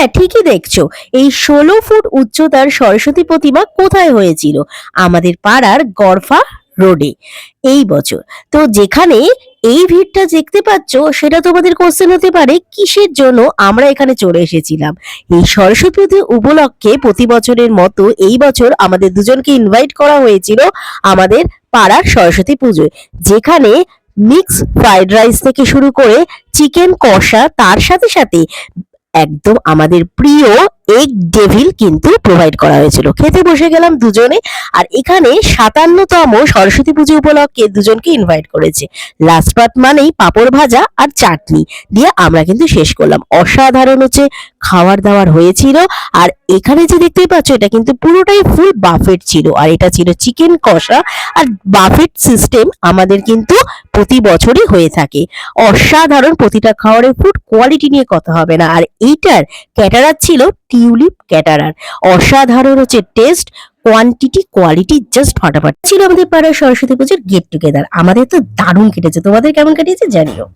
হ্যাঁ, ঠিকই দেখছো। এই ১৬ ফুট উচ্চতার সরস্বতী প্রতিমা কোথায় হয়েছিল? আমাদের পাড়ার গড়ফা রোডে এই বছর। তো যেখানে এই ভিড়টা দেখতে পাচ্ছ, সেটা তোমাদের কোশ্চেন হতে পারে কিসের জন্য আমরা এখানে চলে এসেছিলাম। এই সরস্বতী পুজো উপলক্ষে প্রতি বছরের মতো এই বছর আমাদের দুজনকে ইনভাইট করা হয়েছিল আমাদের পাড়ার সরস্বতী পুজোয়, যেখানে মিক্স ফ্রাইড রাইস থেকে শুরু করে চিকেন কষা, তার সাথে সাথে একদম আমাদের প্রিয় এগ ডেভিল কিন্তু প্রোভাইড করা হয়েছিল। খেতে বসে গেলাম দুজনে। আর এখানে ৫৭তম সরস্বতী পুজো উপলক্ষে দুজনকে ইনভাইট করেছে। লাস্ট পার্ট মানেই পাঁপড় ভাজা আর চাটনি দিয়ে আমরা কিন্তু শেষ করলাম। অসাধারণ হচ্ছে খাবার দাবার হয়েছিল। আর এখানে যে দেখতেই পাচ্ছ, এটা কিন্তু পুরোটাই ফুল বাফেট ছিল, আর এটা ছিল চিকেন কষা। আর বাফেট সিস্টেম আমাদের কিন্তু প্রতি বছরই হয়ে থাকে। অসাধারণ, প্রতিটা খাবারের ফুড কোয়ালিটি নিয়ে কথা হবে না। আর এইটার ক্যাটারার ছিল টিউলিপ ক্যাটারার। অসাধারণ হচ্ছে টেস্ট, কোয়ান্টিটি, কোয়ালিটি জাস্ট ফাটাফাটি ছিল। আমাদের পাড়ার সরস্বতী পুজোর গেট টুগেদার আমাদের তো দারুণ কেটেছে। তোমাদের কেমন কাটিয়েছে জানিও।